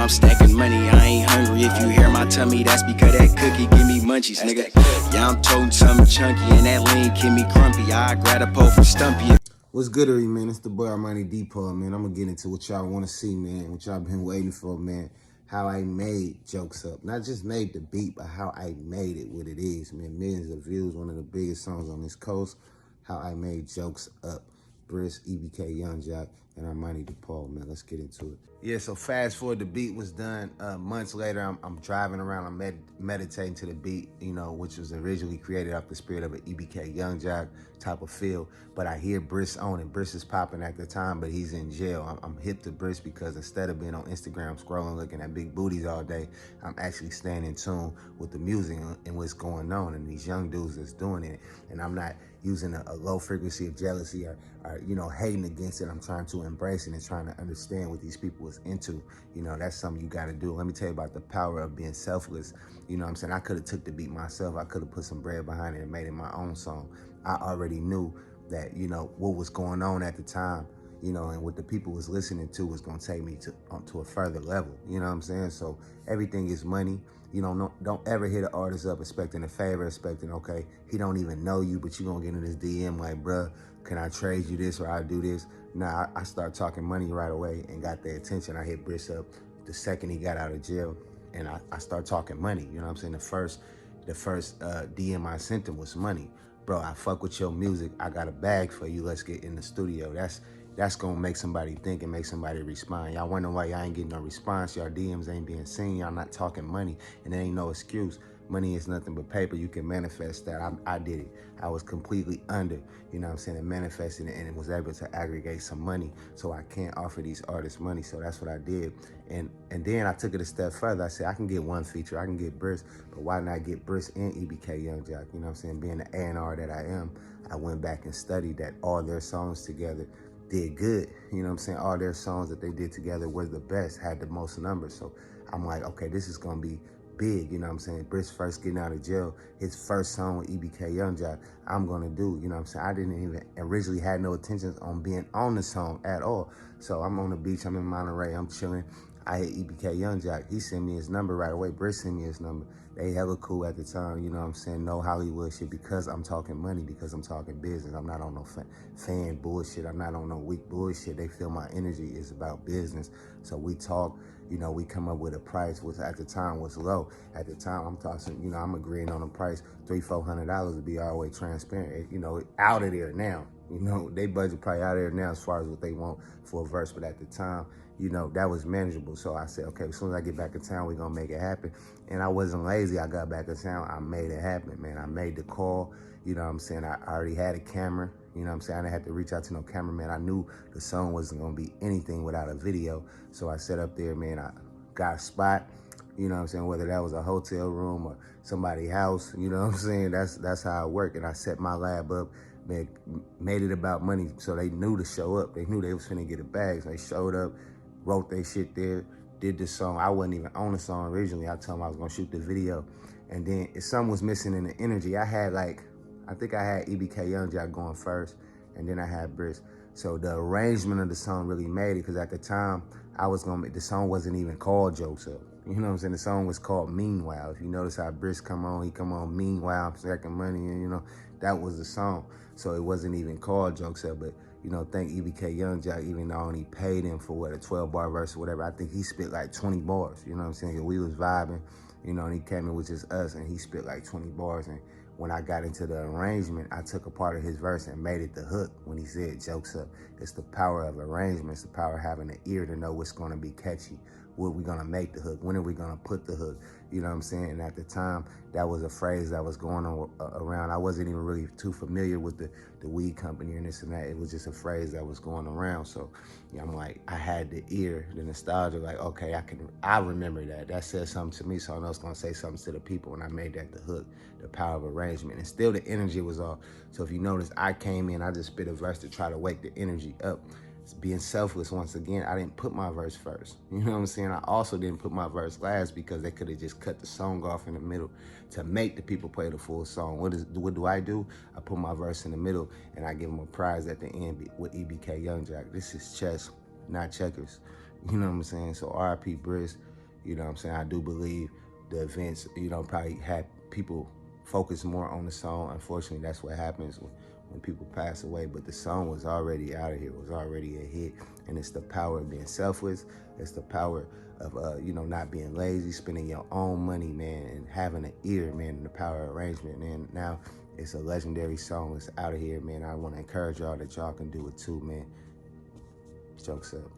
I'm stacking money, I ain't hungry. If you hear my tummy, that's because that cookie give me munchies, nigga. Yeah, I'm toting something chunky, and that lean keep me crumpy. I grab a pole from Stumpy. What's goodery, man? It's the boy Armani Depaul, man. I'm gonna get into what y'all want to see, man. What y'all been waiting for, man. How I made Jokes Up. Not just made the beat, but how I made it what it is, man. Millions of views, one of the biggest songs on this coast. How I made Jokes Up. Bris, EBK Young Jock, and Armani Depaul, man. Let's get into it. Yeah, so fast forward, the beat was done. Months later, I'm driving around, I'm meditating to the beat, you know, which was originally created off the spirit of an EBK Young Jock type of feel. But I hear Bris on it. Bris is popping at the time, but he's in jail. I'm hip to Bris because instead of being on Instagram scrolling, looking at big booties all day, I'm actually staying in tune with the music and what's going on and these young dudes that's doing it. And I'm not using a low frequency of jealousy or you know, hating against it. I'm trying to embrace it and trying to understand what these people is into. You know, that's something you got to do. Let me tell you about the power of being selfless. You know what I'm saying? I could have took the beat myself. I could have put some bread behind it and made it my own song. I already knew that, you know, what was going on at the time, you know, and what the people was listening to was going to take me to a further level. You know what I'm saying? So everything is money. You know, don't ever hit an artist up expecting a favor, expecting, okay, he don't even know you, but you going to get in his DM like, bruh, can I trade you this or I do this? Nah, I start talking money right away and got their attention. I hit Bris up the second he got out of jail, and I start talking money. You know what I'm saying? The first DM I sent him was money. Bro, I fuck with your music. I got a bag for you. Let's get in the studio. That's gonna make somebody think and make somebody respond. Y'all wonder why y'all ain't getting no response. Y'all DMs ain't being seen. Y'all not talking money, and there ain't no excuse. Money is nothing but paper. You can manifest that. I did it. I was completely under, you know what I'm saying, and manifested it, and was able to aggregate some money so I can't offer these artists money. So that's what I did. And then I took it a step further. I said, I can get one feature. I can get Bris, but why not get Bris and EBK Young Jock? You know what I'm saying? Being the A&R that I am, I went back and studied that all their songs together did good. You know what I'm saying? All their songs that they did together were the best, had the most numbers. So I'm like, okay, this is gonna be big, you know what I'm saying? Bris first getting out of jail, his first song with EBK Young Jock, I'm gonna do, you know what I'm saying? I didn't even originally had no intentions on being on the song at all. So I'm on the beach, I'm in Monterey, I'm chilling. I hit EBK Young Jock. He sent me his number right away. Bris sent me his number. They hella cool at the time, you know what I'm saying? No Hollywood shit because I'm talking money, because I'm talking business. I'm not on no fan bullshit. I'm not on no weak bullshit. They feel my energy is about business. So we talk, you know, we come up with a price, which at the time was low. At the time, I'm talking, you know, I'm agreeing on a price, $300-400 to be all the way transparent. You know, out of there now. You know, they budget probably out of there now as far as what they want for a verse. But at the time, you know, that was manageable. So I said, okay, as soon as I get back in town, we're going to make it happen. And I wasn't lazy. I got back in town. I made it happen, man. I made the call. You know what I'm saying? I already had a camera. You know what I'm saying? I didn't have to reach out to no cameraman. I knew the song wasn't going to be anything without a video. So I set up there, man. I got a spot. You know what I'm saying? Whether that was a hotel room or somebody's house, you know what I'm saying? That's how it worked. And I set my lab up, man, made it about money. So they knew to show up. They knew they was finna get a bag. So they showed up, wrote their shit there, did the song. I wasn't even on the song originally. I told them I was gonna shoot the video. And then if something was missing in the energy, I think I had EBK Young Jock going first, and then I had Bris. So the arrangement of the song really made it, because at the time, the song wasn't even called Jokes Up. You know what I'm saying? The song was called Meanwhile. If you notice how Bris come on, he come on Meanwhile, I'm stacking money, and you know, that was the song. So it wasn't even called Jokes Up, but you know, thank EBK Young Jock, even though I only paid him for what, a 12-bar verse or whatever, I think he spit like 20 bars, you know what I'm saying? We was vibing, you know, and he came in with just us, and he spit like 20 bars, and when I got into the arrangement, I took a part of his verse and made it the hook when he said Jokes Up. It's the power of arrangement. It's the power of having an ear to know what's going to be catchy. What we going to make the hook? When are we going to put the hook? You know what I'm saying? And at the time, that was a phrase that was going on around. I wasn't even really too familiar with the weed company and this and that. It was just a phrase that was going around. So yeah, I'm like, I had the ear, the nostalgia, like, okay, I remember that. That said something to me, so I know it's going to say something to the people. And I made that the hook, the power of arrangement. And still the energy was off. So if you notice, I came in, I just spit a verse to try to wake the energy up. Being selfless once again, I didn't put my verse first. You know what I'm saying? I also didn't put my verse last because they could have just cut the song off in the middle to make the people play the full song. What do I do? I put my verse in the middle and I give them a prize at the end with EBK Young Jock. This is chess, not checkers. You know what I'm saying? So RIP Bris, You know what I'm saying? I do believe the events, you know, probably had people focus more on the song. Unfortunately, that's what happens when people pass away. But the song was already out of here, was already a hit. And it's the power of being selfless. It's the power of, you know, not being lazy, spending your own money, man, and having an ear, man, and the power of arrangement, man. Now, it's a legendary song. It's out of here, man. I want to encourage y'all that y'all can do it too, man. Jokes up.